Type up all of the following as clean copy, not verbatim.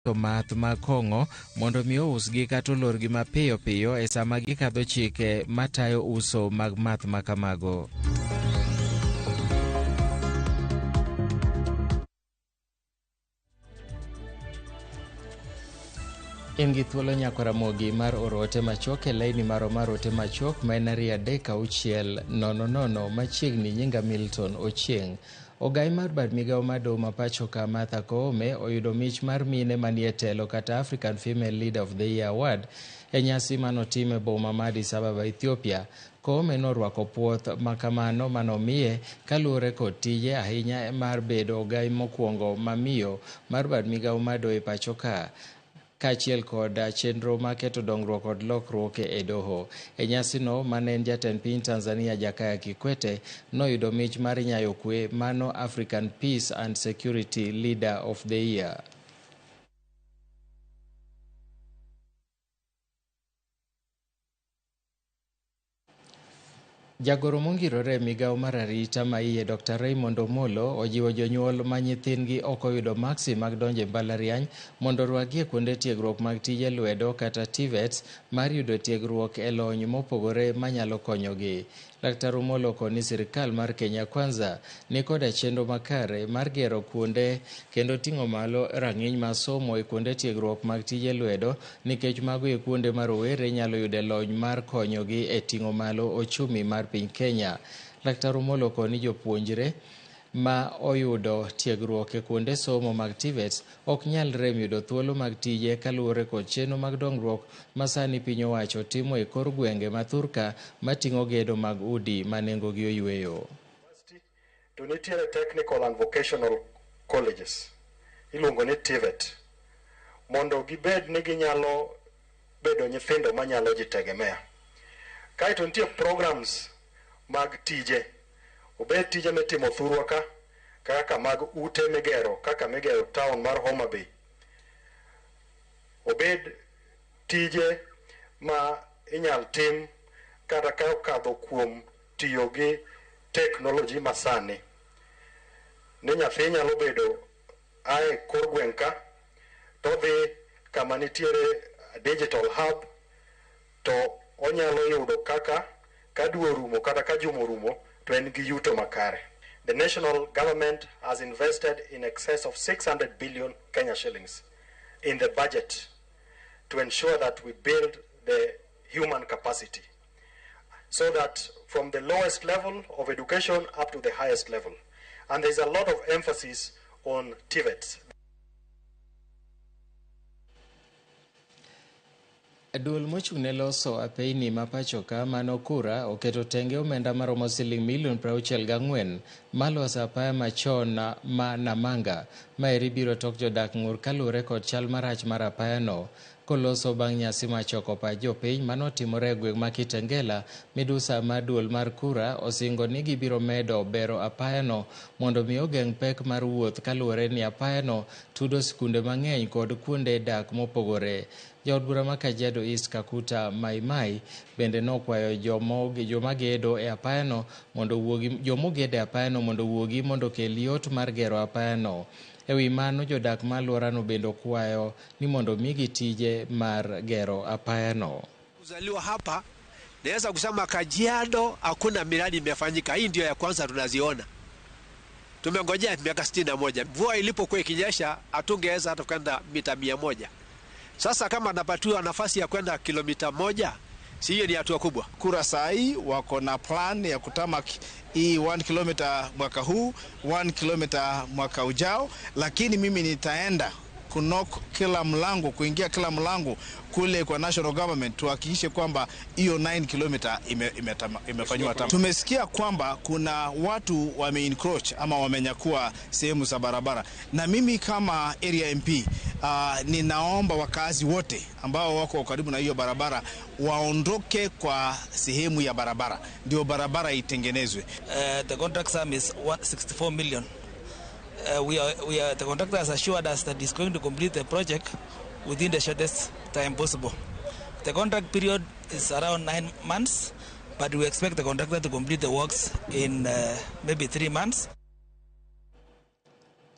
math ma kong'o mondo mi ousgi kata olorgi mapiyo piyo e sama gikadho chike matayo uso mag math ma kamago. In gi thuolo nyako Ramogi mar oro ote machok e laini maro mar ote machok ma en 3-6-0-0 machiegni nyinga Milton Ochieng'. Ogai mar bad migao madowo ma pacho ka Martha Koome oyudo mich mar mine manie telo kata African Female Leader of the Year Award e nyasi manotim e boma ma Addis Ababa, Ethiopia. Koome norwako puoth makamano manomiye kaluwore kod tije ahinya mar bedo ogai mokwongo mamiyo mar bad migao madowo e pacho ka. Kaachiel kod chenro maketo dongruok kod lokruok e doho. E nyasino mane en jatend piny Tanzania Jakaya Kikwete noyudo mich mar nyayo kwe mano African Peace and Security Leader of the Year. Jagoro mongirore e migao mar arita maiye Dr. Raymond Omolo ojiwo jonyuol ma nyithindgi ok oyudo maksi mag donjo e mbalariany mondo orwagie kuonde tiegruok mag tije lwedo kata TVETs mar yudo tiegruok e lony mopogore manyalo konyogi. Dr. Omolo koni sirikal mar Kenya Kwanza ni koda chenro makare mar gero kuonde kendo ting'o malo rang'iny mar somo e kuonde tiegruok mag tije lwedo nikech mago e kuonde ma rowere nyalo yude lony mar konyogi e ting'o malo ochumi mar piny Kenya. Dr. Omolo koni jopuonjre ma oyudo tiegruok e kuonde somo mag TVETs ok nyal rem yudo thuolo mag tije kaluwore kod chenro mag dongruok ma sani piny owacho timo e kor gwenge ma thurka mating'o gedo mag udi ma nengogi oyweyo. To nitiere technical and vocational colleges iluongo ni TVET mondo gibed ni ginyalo bedo nyithindo manyalo jitegemea. Kaito nitie programs mag tije obed tije mitimo thurwa ka kaka mag ute migero kaka migero town mar Homa Bay, obed tije ma inyal tim kata ka okadho kuom tiyo gi technology masani ne nyathi nyalo bedo ae kor gweng' ka to dhi kama nitiere digital hub to onyalo yudo kaka kadwe rumo kata ka juma rumo to en gi yuto makare. The national government has invested in excess of 600 billion Kenya shillings in the budget to ensure that we build the human capacity so that from the lowest level of education up to the highest level. And there's a lot of emphasis on TVETs. Duol mochung'ne loso apeyni ma pacho ka mano kura oketo tenge omenda maromo siling milion 64 maluoso apaya machon ma Namanga maeri biro tok jodak ng'ur kaluwore kod chal marach mar apayano koloso bang' nyasi machoko pach jopiny manotimore e gweng' ma Kitengela. Midusa mar duol mar kura osingo ni gibiro medo bero apayano mondo mi ogeng' pek mar wuoth kaluwore ni apayano tudo skunde mang'eny kod kuonde dak mopogore. Jaod bura ma Kajiado East Kakuta Maimai bende nokwayo jomagedo e apayano mondo wuogi mondo kel yot mar gero apayano. Ewi mano jodak ma alworano bende okwayo ni mondo migi tije mar gero apayano. Kuzaliwa hapa naweza kusema Kajiado hakuna miradi imefanyika. Hii ndio ya kwanza tunaziona. Tumengojea miaka 61. Mvua ilipokuwa ikinyesha hatungeweza hata kwenda mita 100. Sasa kama napatiwa nafasi ya kwenda kilomita 1, si hiyo ni hatua kubwa. Kura sahi wako na plan ya kutamak hii 1 kilomita mwaka huu, 1 kilomita mwaka ujao, lakini mimi nitaenda kunok kila mlango, kuingia kila mlango kule kwa national government tuhakikishe kwamba hiyo 9 kilomita imefanywa tamu. Tumesikia kwamba kuna watu wameencroach ama wamenyakua sehemu za barabara, na mimi kama area MP ninaomba wakazi wote ambao wako karibu na hiyo barabara waondoke kwa sehemu ya barabara ndio barabara itengenezwe. The contract sum is 164 million. The contractor has assured us that he's going to complete the project within the shortest time possible. The contract period is around 9 months, but we expect the contractor to complete the works in maybe 3 months.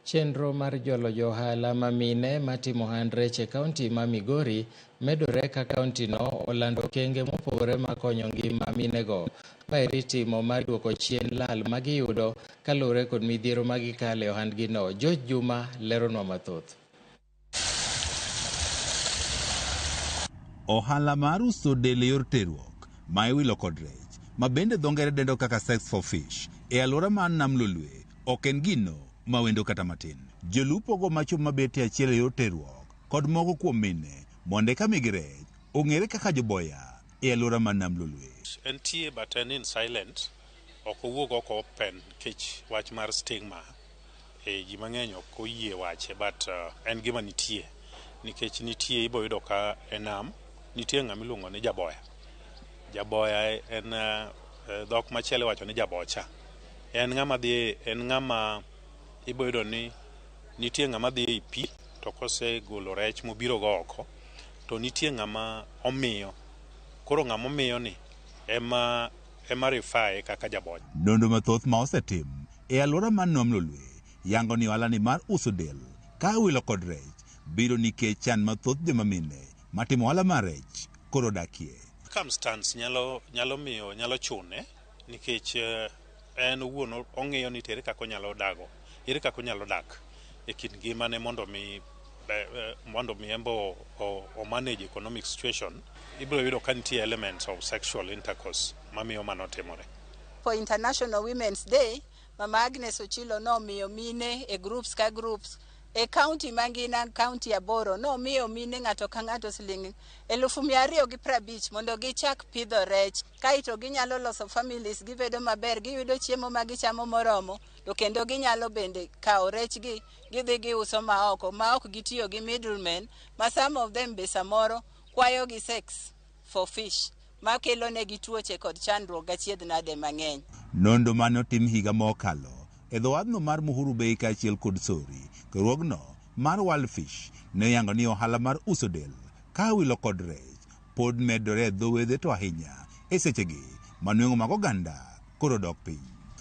Chenro mar jolo johala mamine matimo ohand rech e kaunti ma Migori medore ka kaunti no olando kenge mopogore makonyo ngima minego. Maeri timo mar duoko chien lal magiyudo kaluwore kod midhiero magikale ohandgi no. George Juma leronwa mathoth. Ohala mar uso del yor terruok ma iwilo kod rech ma bende dho ngere dendo kaka sex for fish e alwora mar Nam Lolwe ok en gino mawendo kata matin. Jolupogo machum mabete achiel e yor terruok kod moko kuom mine monde ka migi rech ong'ere kaka joboya e alwora mar Nam Lolwe. Entie but en in silent, ok owuog oko open kech wach mar stigma ji mang'eny ok oyie wache, but en gima nitie nikech nitie ibo yudo ka enam nitie ng'ama iluongo ni jaboya. Jaboya en dhok machielo wacho ni jabocha. En ng'ama ibo yudo ni nitie ng'ama dhi e pi to kosegolo rech mobiro go oko to nitie ng'ama omiyo. Koro ng'ama omiyo ni ema rifae kaka jabocha. Nonro mathoth ma osetim e alwora mar Nam Lolwe yango ni ohala ni mar uso del ka wilo kod rech biro nikech chan mathoth joma mine matimo ohala mar rech koro dakie. Circumstance nyalo chune nikech en owuon ong'iyo ni tere kako nyalo dak e kind ngimane mondo mi embo o manage economic situation. Ibiro yudo ka nitie elements of sexual intercourse mamiyo mano timore. For International Women's Day, Mama Agnes Ochilo nomiyo mine e groups ka groups e county mangina county aboro nomiyo mine ng'ato ka ng'ato siling 250 mondo gichak pidho rech kaito ginyalo loso families gibedo maber, giyudo chiemo ma gichamo moromo, to kendo ginyalo bende kawo rech gi gidhi giuso ma ok gitiyo gi middlemen ma some of them be samoro kwayo gi sex for fish makelo negi tuoche kod chandruok gachiedh nade mang'eny. Nondo mane otim higa mokalo e dhowadno mar Muhuru Bay kaachiel kod Sori, ruogno mar World Fish ne yango ni ohala mar uso del ka wilo kod rech pod medore e dho wedhe to ahinya e sechegi manueng'o mag oganda koro dok piny.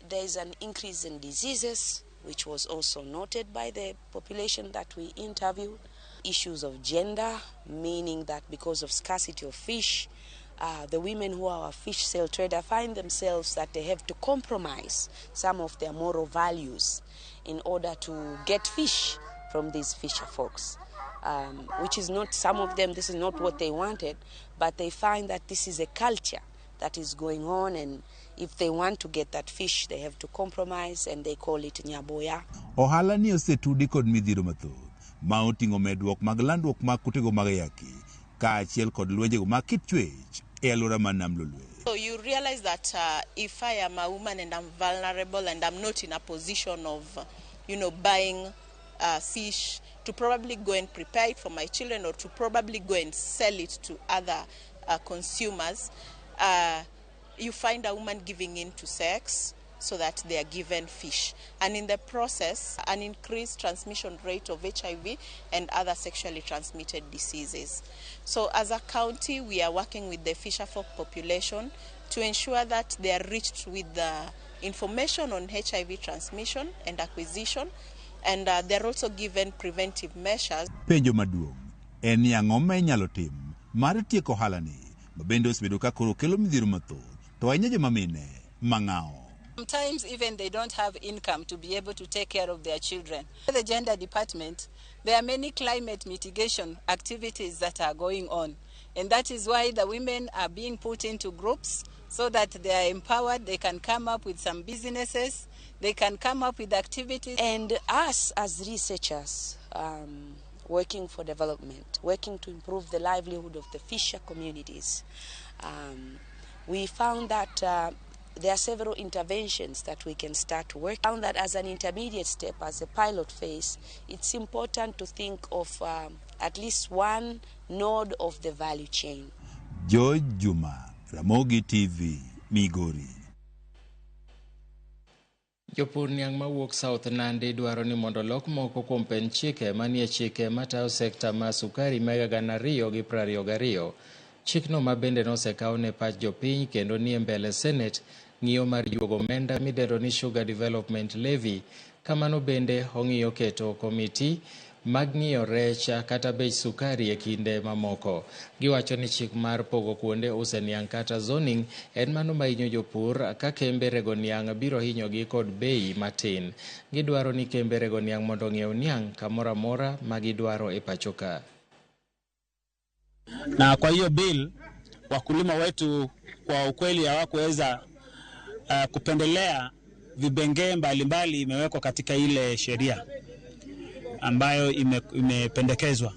There is an increase in diseases which was also noted by the population that we interviewed. Issues of gender, meaning that because of scarcity of fish, the women who are fish sale trader find themselves that they have to compromise some of their moral values in order to get fish from these fisher folks, which is not, some of them, this is not what they wanted, but they find that this is a culture that is going on, and if they want to get that fish, they have to compromise, and they call it nyaboya. Ohala ni osetudi kod midhiro mathoth ma oting'o medruok mag landruok mag kutego mag ayaki kaachiel kod lwenjego mag kit chwech e alwora mar Nam Lolwe. So you realize that if I am a woman and I'm vulnerable and I'm not in a position of, buying fish to probably go and prepare it for my children or to probably go and sell it to other consumers, you find a woman giving in to sex so that they are given fish. And in the process, an increased transmission rate of HIV and other sexually transmitted diseases. So as a county, we are working with the fisherfolk population to ensure that they are reached with the information on HIV transmission and acquisition, and they're also given preventive measures. Penjo maduong' en ang'o ma inyalo tim mar tieko ohala ni mabende osebedo ka koro kelo midhiero mathoth to ahinya joma mine mang'awo. Sometimes even they don't have income to be able to take care of their children. The gender department, there are many climate mitigation activities that are going on. And that is why the women are being put into groups so that they are empowered, they can come up with some businesses, they can come up with activities. And us as researchers, working for development, working to improve the livelihood of the fisher communities, we found that there are several interventions that we can start working. We found that as an intermediate step, as a pilot phase, it's important to think of at least one node of the value chain. George Juma, Ramogi TV, Migori. Jopur niang' mawuok South Nandi dwaro ni mondo lok moko kuom pen chike manie chike matayo sekta ma sukari mega 2022. Chikno ma bende nosekaw ne pach jopiny kendo nie mbele Senate ng'iyo mar juogo omenda midendo ni Sugar Development Levy Kamano bende ong'iyo keto komiti mag ng'iyo rech kata bech sukari e kinde mamoko. Giwacho ni chik mar pogo kuonde uso niang' kata zoning en mano ma hinyo jopur ka kembe rego niang' biro hinyogi kod bei matin. Gidwaro ni kembe rego niang' mondo ong'iew niang' kamoro amora ma gidwaro e pachoka. Na kwa hiyo bill wakulima wetu kwa ukweli hawakuweza kupendelea vipengee mbalimbali imewekwa katika ile sheria ambayo imependekezwa.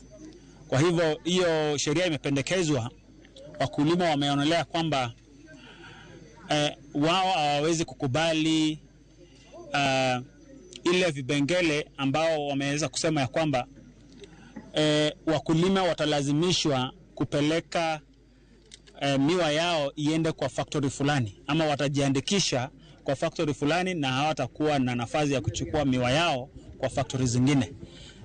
Kwa hivyo hiyo sheria imependekezwa, wakulima wameonelea kwamba wao hawawezi kukubali ile vipengele ambao wameweza kusema ya kwamba wakulima watalazimishwa kupeleka miwa yao iende kwa factory fulani, ama watajiandikisha kwa factory fulani na hawatakuwa na nafasi ya kuchukua miwa yao kwa factory zingine.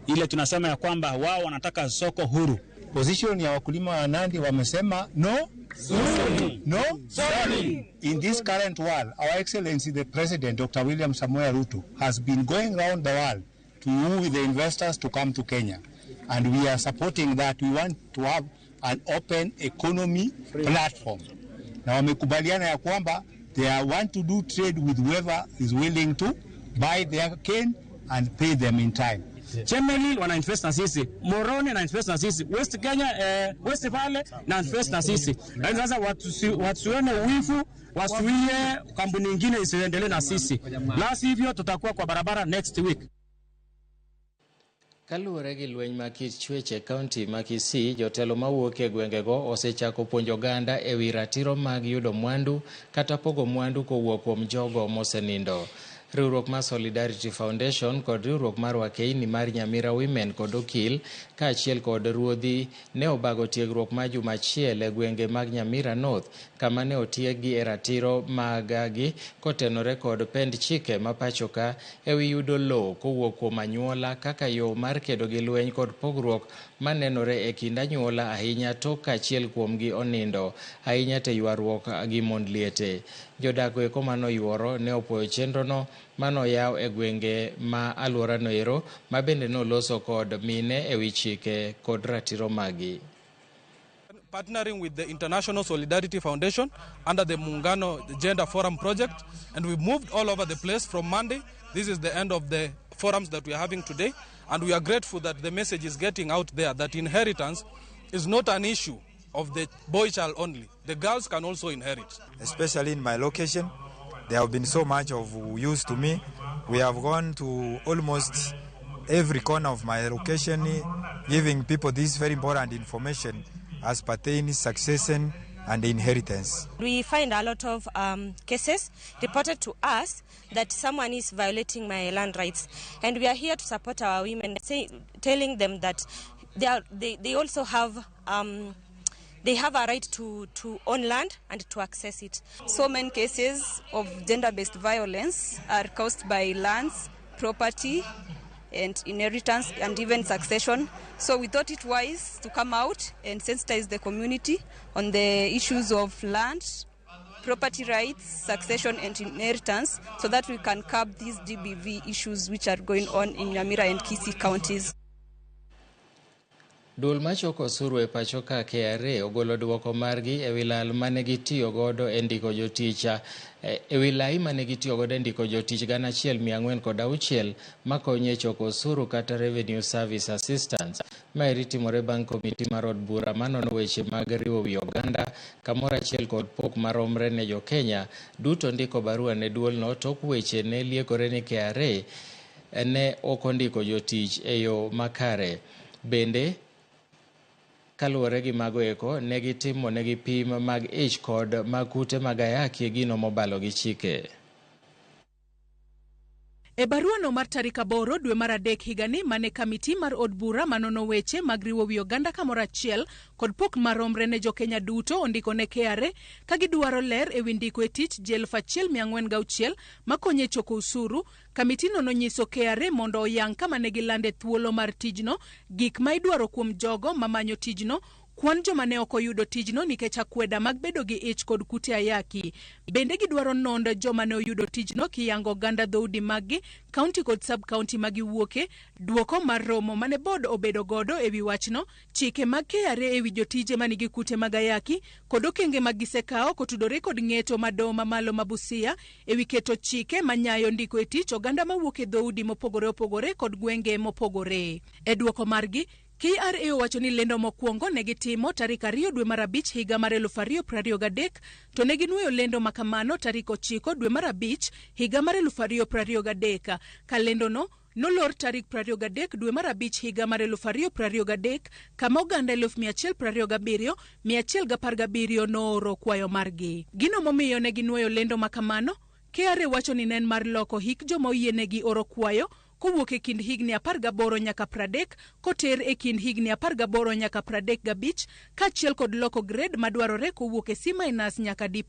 Ile tunasema ya kwamba wao wanataka soko huru. Position ya wakulima wa Nandi wamesema no zoning. No zoning. In this current world, Our Excellency the President Dr. William Samoei Ruto has been going around the world to woo with the investors to come to Kenya, and we are supporting that. We want to have an open economy platform. Na wamekubaliana ya kwamba they want to do trade with whoever is willing to buy their cane and pay them in time. Generally wana invest na sisi, Moroni na invest na sisi, West Kenya, West Valley na invest na sisi. Na sasa watusione wivu, wasuie kampuni nyingine isiendelee na sisi. La sivyo tutakuwa kwa barabara next week. Kaluwore gi lweny ma kit chwech e kaunti ma Kisii, jotelo mawuok e gwengego osechako puonjo oganda e wi ratiro mag yudo mwandu kata pogo mwandu kowuok kuom jogo mosenindo. Riwruok mar Solidarity Foundation kod riwruok mar wakeini mar Nyamira Women kod okil kaachiel kod ruodhi ne obago tiegruok ma juma achiel e gwenge mag Nyamira North, kama ne otiegi e ratiro maggi kotenore kod pend chike ma pachoka e wi yudo lowo kowuok kuom anyuola kaka yo mar kedo gi lweny kod pogruok manenore e kind anyuola, ahinya to kaachiel kuomgi onindo ahinya te ywaruok gi mond liete. Jodak eko mano yuoro ne opuoyo chenrono mano yaw e gwenge ma alworano ero, ma bende noloso kod mine e wi chike kod ratiro magi. Partnering with the International Solidarity Foundation under the Muungano Gender Forum project, and we moved all over the place from Monday. This is the end of the forums that we are having today, and we are grateful that the message is getting out there that inheritance is not an issue of the boy child only. The girls can also inherit. Especially in my location, there have been so much of use to me. We have gone to almost every corner of my location, giving people this very important information as pertains succession and inheritance. We find a lot of cases reported to us that someone is violating my land rights, and we are here to support our women, telling them that they also have they have a right to own land and to access it. So many cases of gender-based violence are caused by lands, property, and inheritance, and even succession. So we thought it wise to come out and sensitize the community on the issues of land, property rights, succession, and inheritance, so that we can curb these GBV issues which are going on in Nyamira and Kisii counties. Duol machoko osuru e pachoka KRA ogolo duoko margi e wilal mane gitiyo godo e ndiko jotich e wilai mane gitiyo godo e ndiko jotich 1,406 makonyo e choko osuru kata Revenue Service Assistance. Maeri timore bang' komiti mar od bura manono weche mag riwo wi oganda kamoro achiel kod pok maromre ne jo Kenya duto ndiko barua ne duolno, tok weche ne liekore ni KRA ne ok ondiko jotich e yo makare. Bende kaluwore gi mago eko ne gitimo negi pim mag ich kod mag kute mag ayaki gino mobalo gi chike. E baruano mar tarik 8 dwe mar 3 higani mane kamiti mar od bura manono weche mag riwo wi oganda kamoro achiel kod pok maromre ne jo Kenya duto ondiko ne KRA ka gidwaro ler e wi ndiko e tich ji 1,406 makonyo e choko usuru. Kamitino nonyiso KRA mondo oyang kama ne gilande thuolo mar tijno, gik ma idwaro kuom jogo mamanyo tijno, kwan joma ne ok oyudo tijno nikech akweda mag bedo gi ich kod kute ayaki. Bende gidwaro nondo joma ne oyudo tijno kiyango ganda dhoudi maggi, kaunti kod sub-kaunti magiwuoke, duoko mar romo mane bod obedo godo ewi wachno, chike mag KRA ewi jotije manigi kute mag ayaki, kod okenge mag gisekao kotudore kod ng'eto madowo mamalo ma Busia ewi keto chike manyayo ndiko e tich oganda mawuok e dhoudi mopogore opogore kod gwenge mopogore. E duoko margi, KRA owacho ni lendo mokwongo ne gitimo tarik 2 dwe mar abich higa mar 2023 to ne ginuoyo lendo makamano tarik 9 dwe mar abich higa mar 2023 ka lendono nolor tarik 23 dwe mar abich higa mar 2023 kama oganda 127,117 nooro kwayo margi. Gino momiyo ne ginuoyo lendo makamano, KRA wacho ni nen mar loko hik joma oyienegi oro kwayo kowuok e kind higni 18 nyaka 30 koter e kind higni 18 nyaka 35 kaachiel kod loko grade madwarore kowuok e C- nyaka D+.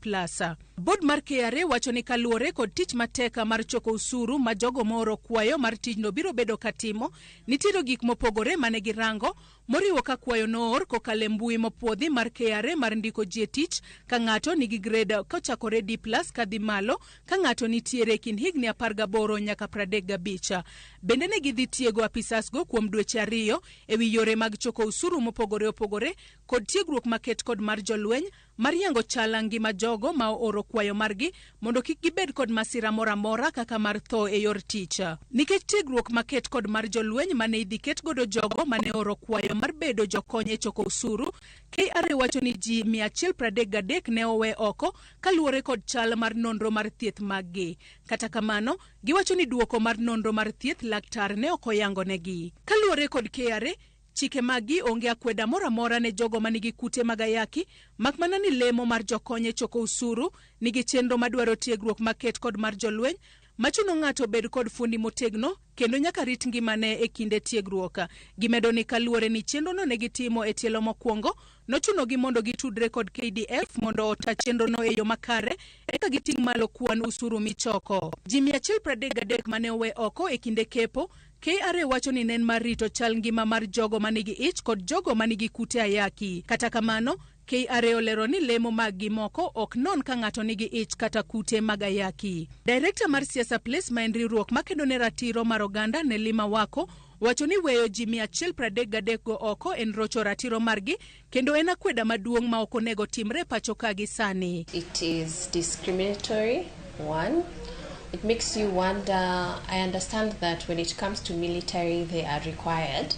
Board mar KRA wacho ni kaluwore kod tich mateka mar choko usuru ma jogo mooro kwayo mar tijno biro bedo katimo, nitiere gik mopogore mane girango moriwo ka kwayo noor kokale mbui mopuodhi mar KRA mar ndiko ji e tich ka ng'ato nigi grade kochakore D+ kadhi malo ka ng'ato nitiere kind higni 18 nyaka 35. Bende ne gidhi tiego apisasgo kuom dweche 2 ewi yore mag choko usuru mopogore opogore kod tiegruok maket kod mar jolweny mar yango chala ngima jogo ma oro kwayo margi mondo kik gibed kod masira moramora kaka mar tho e yor tich. Nikech tiegruok maket kod mar jolweny mane idhi ket godo jogo mane oro kwayo mar bedo jokony e choko usuru, KRA wacho ni ji 133 ne owe oko kaluwore kod chal mar nonro mar thieth maggi. Kata kamano, giwacho ni duoko mar nonro mar thieth laktar ne ok oyango negi. Kaluwore kod KRA, chike magi onge akweda moramora ne jogo manigi kute mag ayaki, makmana ni lemo mar jokonye choko usuru nigi chenro madwaro tiegruok maket kod mar jolweny machuno ng'ato bed kod fundi motegno kendo nyaka rit ngimane e kinde tiegruok. Gimedo ni kaluwore ni chenrono ne gitimo e tielo mokwongo, nochunogi mondo gitudre kod KDF mondo ota chenrono e yo makare eka giting' malo kwan usuru michoko. Ji 133 mane owe oko e kinde kepo, KRA wacho ni nen mar rito chal ngima mar jogo manigi ich kod jogo manigi kute ayaki. Kata kamano, KRA olero ni lemo maggi moko ok non ka ng'ato nigi ich kata kute mag ayaki. Director mar Siasa Place ma en riwruok makedo ne ratiro mar oganda Nelima Wako wacho ni weyo ji 133 go oko en rocho ratiro margi kendo en akweda maduong' ma ok onego timre pacho ka gi sani. It is discriminatory, one. It makes you wonder. I understand that when it comes to military, they are required,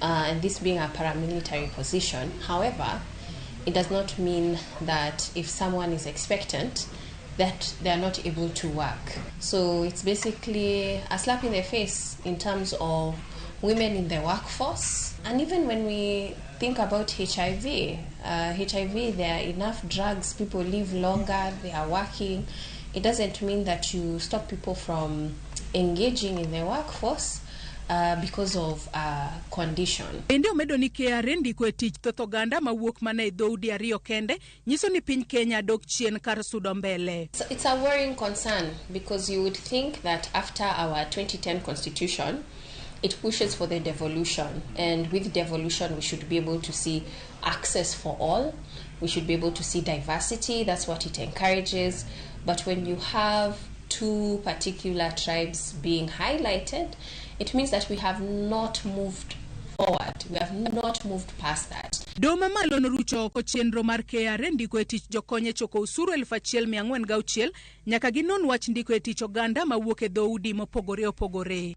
and this being a paramilitary position. However, it does not mean that if someone is expectant, that they are not able to work. So it's basically a slap in the face in terms of women in the workforce. And even when we think about HIV, there are enough drugs, people live longer, they are working. It doesn't mean that you stop people from engaging in the workforce because of condition. Bende omedo ni KRA ndiko e tich thoth oganda mawuok mana e dhoudi 2 kende nyiso ni piny Kenya dok chien kar sudo mbele. So it's a worrying concern because you would think that after our 2010 constitution, it pushes for the devolution, and with devolution we should be able to see access for all. We should be able to see diversity. That's what it encourages. But when you have 2 particular tribes being highlighted, it means that we have not moved forward. We have not moved past that. Doma malo norucho oko chenro mar KRA ndiko e tich jokonye choko usuru 1406 nyaka ginon wach ndiko e tich oganda mawuok e dhoudi mopogore opogore.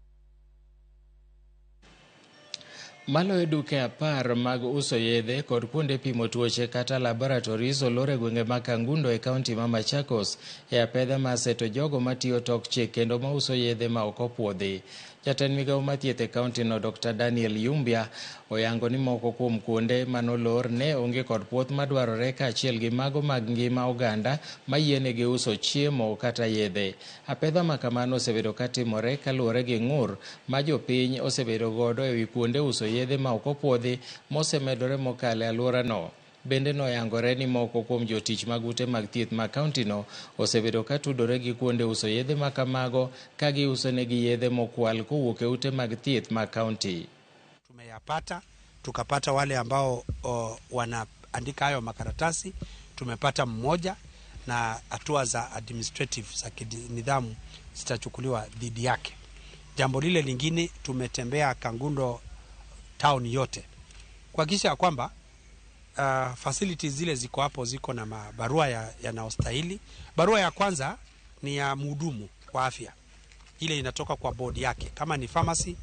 Malo e duke 10 mag uso yedhe kod kuonde pimo tuoche kata laboratories olore gwenge ma Kangundo e kaunti ma Machakos e apedha ma seto jogo matiyo tok chik kendo ma uso yedhe ma ok opuodhi. Jatend migawo mathieth e kaunti no Dr. Daniel Yumbia oyango ni moko kuom kuonde manolor ne onge kod puoth madwarore kaachiel gi mago mag ngima oganda mayienegi uso chiemo kata yedhe. Apedha ma kamano osebedo katimore kaluwore gi ng'ur ma jopiny osebedo godo ewi kuonde uso yedhe ma ok opuodhi mosemedore mokale alworano. Bende noyangore ni moko kuom jotich mag ute mag thieth ma kaunti no osebedo katudore gi kuonde uso yedhe ma kamago ka giuso negi yedhe mokwal kowuok e ute mag thieth ma kaunti. Tumeyapata tukapata wale ambao wanaandika hayo makaratasi, tumepata mmoja, na hatua za administrative za nidhamu zitachukuliwa dhidi yake. Jambo lile lingine, tumetembea Kangundo town yote kuhakikisha kwamba facilities zile ziko hapo ziko na barua yanayostahili. Barua ya kwanza ni ya mhudumu wa afya, ile inatoka kwa board yake, kama ni pharmacy,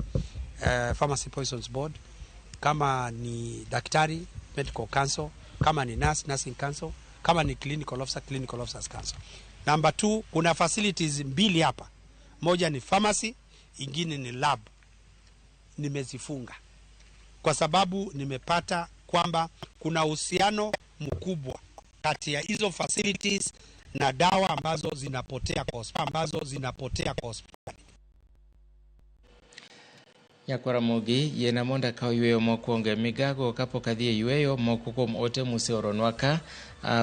pharmacy poisons board, kama ni daktari, medical council, kama ni nurse, nursing council, kama ni clinical officer, clinical officers council. Number 2, kuna facilities mbili hapa, moja ni pharmacy, ingine ni lab. Nimezifunga kwa sababu nimepata kwamba kuna uhusiano mkubwa kati ya hizo facilities na dawa ambazo zinapotea kwa hospitali. Ramogi yena monda ka yweyo mokwongo migago kapok adhi yweyo moko kuom ote museoronwa ka.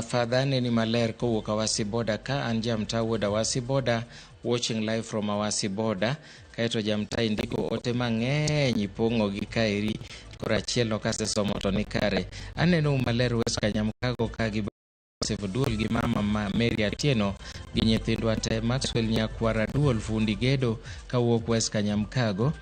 Fadhane ni maler kowuok Awasi Border ka, an jamta wuod Awasi Border, watching live from Awasi Border. Kaeto jamta indiko ote mang'eny ipong'o gi kaeri, kora achiel kasesomo to ni kare. Aneno maler West Kanyamkago ka gi Duol gi mama Mary Atieno gi nyithindwa te, Maxwell Nyakwara Duol fundi gedo kawuok West Kanyamkago.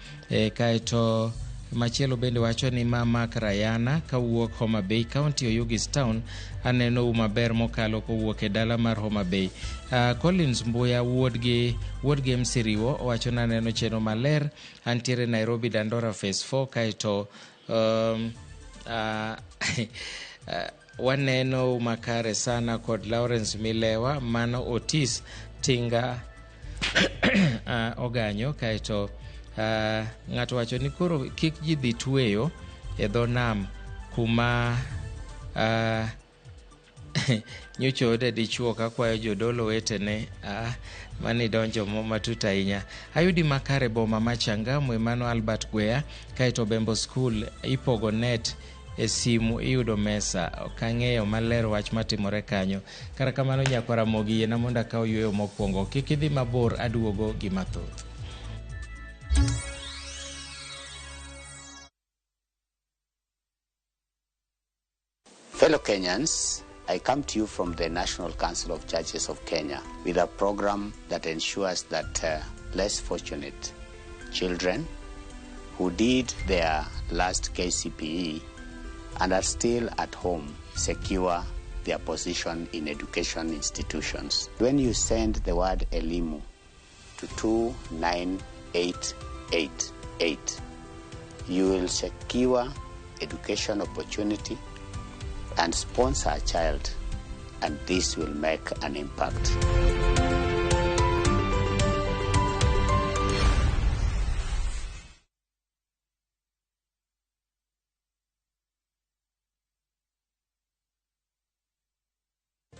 Kaeto machielo bende wacho ni mama Krayana kawuok Homa Bay County, Oyugis Town. Aneno maber mokalo kowuok e dala mar Homa Bay. Collins Mbuya wuodgi Msiriwo wacho na neno cheno maler, antiere Nairobi Dandora Phase 4. Kaeto waneno makare sana kod Lawrence Milewa, Mano Otis Tinga Oganyo. Kaeto ng'ato wacho ni koro kik ji dhi tweyo e dho nam kuma nyocho ode dichuo kakwayo jodolo wetene. Mani donjo matut ahinya. Ayudi makare boma machangamwe, mano Albert Gwea. Kaeto Bembo School ipogo net e simu, iyudo mesa. Kang'eyo maler wach matimore kanyo. Kara kamano Ramogi yena monda ka yweyo mokwongo, kik idhi mabor, aduogo gi mathoth. Fellow Kenyans, I come to you from the National Council of Churches of Kenya with a program that ensures that less fortunate children who did their last KCPE and are still at home secure their position in education institutions. When you send the word Elimu to 29888, you will secure education opportunity and sponsor a child, and this will make an impact.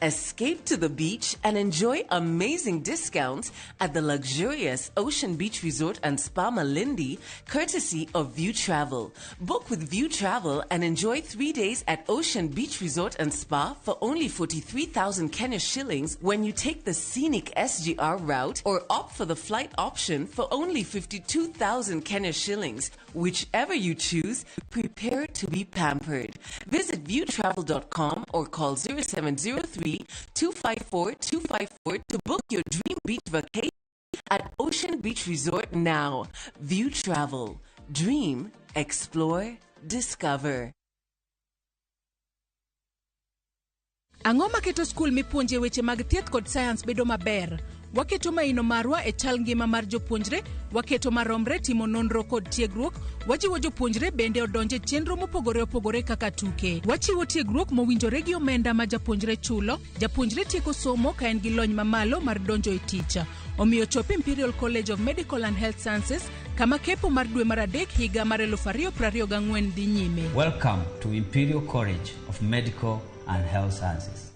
Escape to the beach and enjoy amazing discounts at the luxurious Ocean Beach Resort and Spa Malindi, courtesy of View Travel. Book with View Travel and enjoy 3 days at Ocean Beach Resort and Spa for only 43,000 Kenya shillings when you take the scenic SGR route, or opt for the flight option for only 52,000 Kenya shillings. Whichever you choose, prepare to be pampered. Visit viewtravel.com or call 0703-254-254 to book your dream beach vacation at Ocean Beach Resort now. View Travel. Dream, explore, discover. Ang'o maketo skul mipuonje weche mag thieth kod science bedo maber? Waketo maino marwa e chal ngima mar jopuonjre, waketo maromre timo nonro kod tiegruok, wajiwo jopuonjre bende odonje chenro mopogore opogore kaka tuke. Wachiwo tiegruok mowinjore gi omenda ma japuonjre chulo, japuonjre tieko somo ka en gi lony mamalo mar donjo e ticha. Omiyo chop Imperial College of Medical and Health Sciences kama kepo mar dwe mar adek higa mar 2024 dhi nyime. Welcome to Imperial College of Medical and Health Sciences.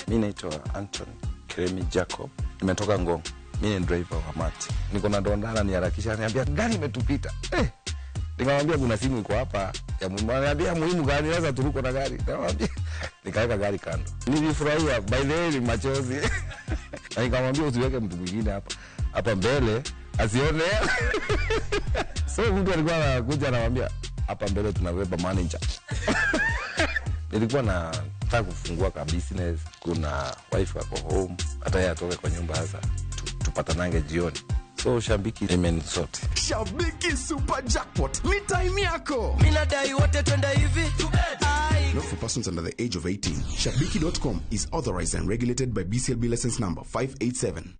Mimi naitwa Anton Keremi Jacob. Nimetoka Ngong. Mimi ni driver wa Mati. Niko na dondana niharakisha, ananiambia gari imetupita. Nikamwambia kuna simu iko hapa ya muhimu. Ananiambia muhimu gani, sasa turuko na gari. Nikamwambia nikaweka gari kando. Nilifurahia, by the way machozi. Nikamwambia usiweke mtu mwingine hapa. hapa mbele asione. So mtu alikuwa anakuja anamwambia hapa mbele tunabeba manager. Nilikuwa nataka kufungua ka business, kuna wife wako home, hata yeye atoke kwa nyumba sasa tupatanange jioni. So Shabiki imenisort. Shabiki Super Jackpot ni time yako. Minadai wote twenda hivi. Not for persons under the age of 18. Shabiki.com is authorized and regulated by BCLB license number 587.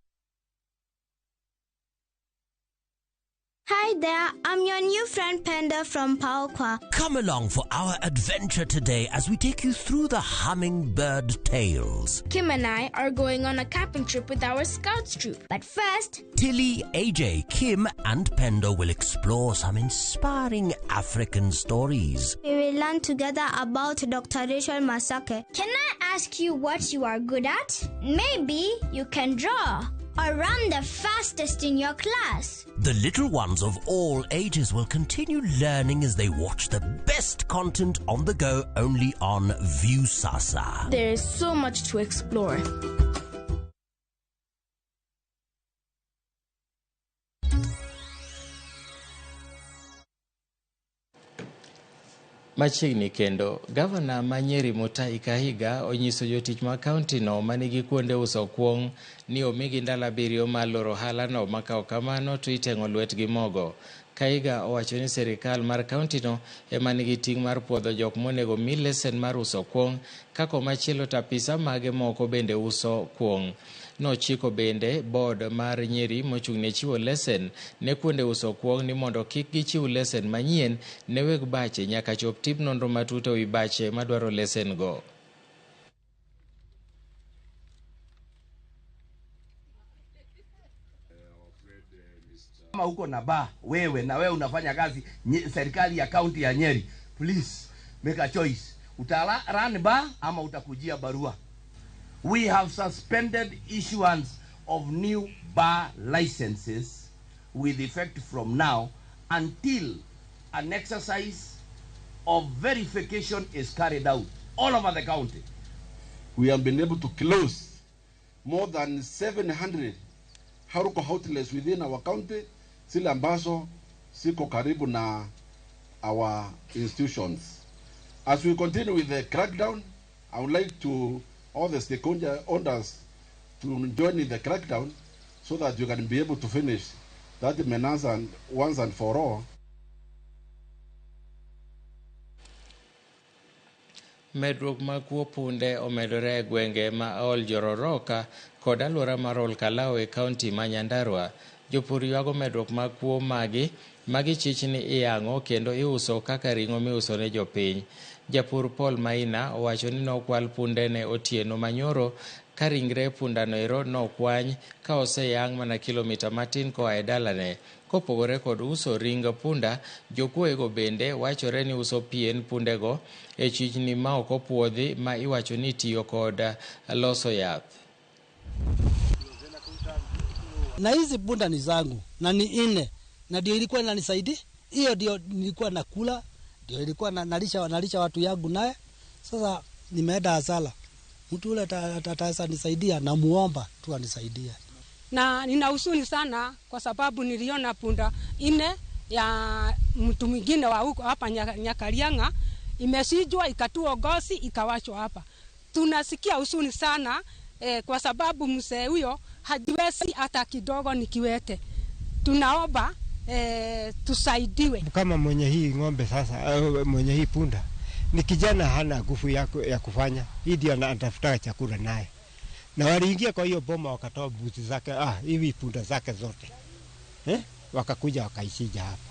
Hi there, I'm your new friend Panda from Paokwa. Come along for our adventure today as we take you through the hummingbird tales. Kim and I are going on a camping trip with our scouts troop. But first, Tilly, AJ, Kim and Pendo will explore some inspiring African stories. we will learn together about Dr. Rachel Masake. Can I ask you what you are good at? Maybe you can draw or run the fastest in your class. The little ones of all ages will continue learning as they watch the best content on the go only on Viusasa. There is so much to explore. Machiegni kendo, Gavana Manyeri Mutahi Kahiga onyiso jotich ma kaunti no manigi kuonde uso kuong ni omigi ndalo 7 mar loro ohala no, makao kamano to iteng'o lwetgi mogo. Kahiga owacho ni serikal mar kaunti no ema nigi ting' mar puodho jok monego mi lesen mar uso kuong, kako machielo tapisa mage moko bende uso kuong. Nochiko bende board mar Nyeri mochung' ne chiwo lesen ne kuonde uso kuong ni mondo kik gichiw lesen manyien ne weg bache nyaka chop tim nonro matut ewi bache madwaro lesen go. Kama huko na ba wewe na wewe unafanya kazi serikali ya kaunti ya Nyeri, please make a choice. Utarun ba ama utakujia barua. We have suspended issuance of new bar licenses with effect from now until an exercise of verification is carried out all over the county. We have been able to close more than 700 haruko outlets within our county, zile ambazo siko karibu na our institutions. As we continue with the crackdown, I would like to all the stakeholders to join in the crackdown so that you can be able to finish that menace and once and for all. Medruok mag kuo punde omedore e gwenge ma Ol Jororoka kod alwora mar Ol Kalou e kaunti ma Nyandarua. Jopur ywago medruok mag kuo magi chich ni iyang'o kendo iuso kaka ring'o miuso ne jopiny. Japur Paul Maina owacho ni nokwal punde ne otieno manyoro ka ringre pundano ero nokwany ka oseyang' mana kilomita matin koa e dalane. Kopogore kod uso ring punda, jokuoyego bende wachore ni uso pien pundego e chichni ma ok opuodhi ma iwacho ni tiyo kod loso yath. Na hizi punda ni zangu na ni ine na ndio ilikuwa inanisaidia. Hiyo ndio nilikuwa nakula, ndio ilikuwa nalisha watu yangu naye. Sasa nimeenda hasara. Mtu ule ataweza nisaidia na muomba tu anisaidia. Na nina huzuni sana kwa sababu niliona punda ine ya mtu mwingine wa huko hapa Nyakarianga imesijwa ikatua gosi ikawachwa hapa. Tunasikia huzuni sana kwa sababu mzee huyo hajiwezi hata kidogo ni kiwete. Tunaomba tusaidiwe. Kama mwenye hii ng'ombe sasa, mwenye hii punda ni kijana hana nguvu ya kufanya. Hii ndio anatafuta chakula naye. Na waliingia kwa hiyo boma wakatoa buti zake, hivi punda zake zote. Wakakuja wakaishija hapa.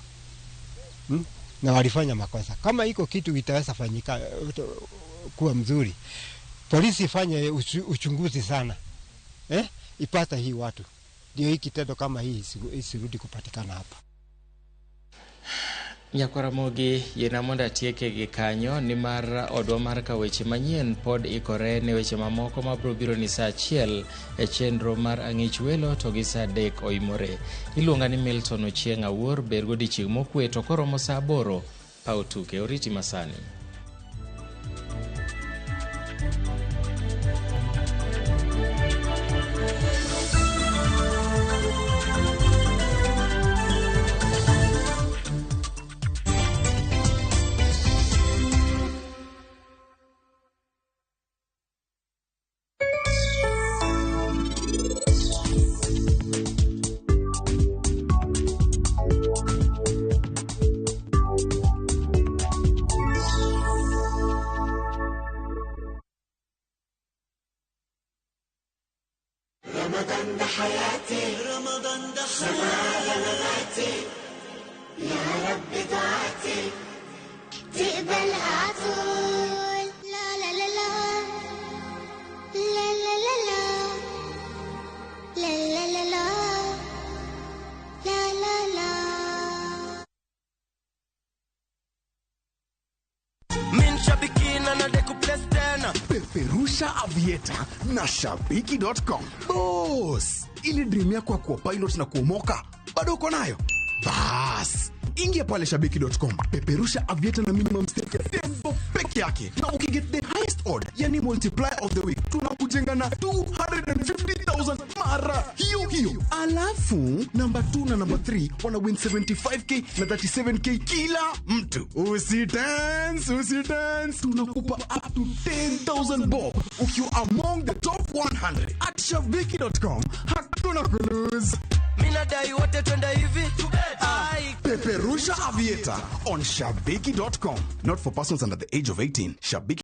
Na walifanya makosa. Kama iko kitu itaweza fanyika kuwa mzuri, polisi ifanye uchunguzi sana. Ipata hii watu. Ndio hii kitendo kama hii isirudi kupatikana hapa. Ramogi yena monda tieke gi kanyo ni mar odwa mar ka weche manyien pod ikore ne weche mamoko mabro biro ni saa 1 e chenro mar ang'ich welo to gi saa 3 oimore. Iluonga ni Milton Ochieng' Awuor, bergo dichieng' mokwe to koromo saa 8 pautuke oriti masani. بدايتي تقبل عطول لا لا لا لا لا لا لا لا لا لا لا لا لا لا من شبكين أنا ديكو بلستانا Peperusha Avieta na Shabiki.com. Boss, ili dream yako ya kuwa pilot na kuomoka bado uko nayo? Bas, ingia pale Shabiki.com. Peperusha Avieta na minimum stake ya tembo peke yake. Na ukiget the highest order, yani multiplier of the week, tunakujenga na 250,000 mara hiyo. Alafu, number 2 na number 3 wana win 75k na 37k kila mtu. Usitense. Tunakupa up to 10,000 bob ukiwa among the top 100 at Shabiki.com. Hakuna kulose. Minadai wote twende hivi. Peperusha Avieta on Shabiki.com. Not for persons under the age of 18. Shabiki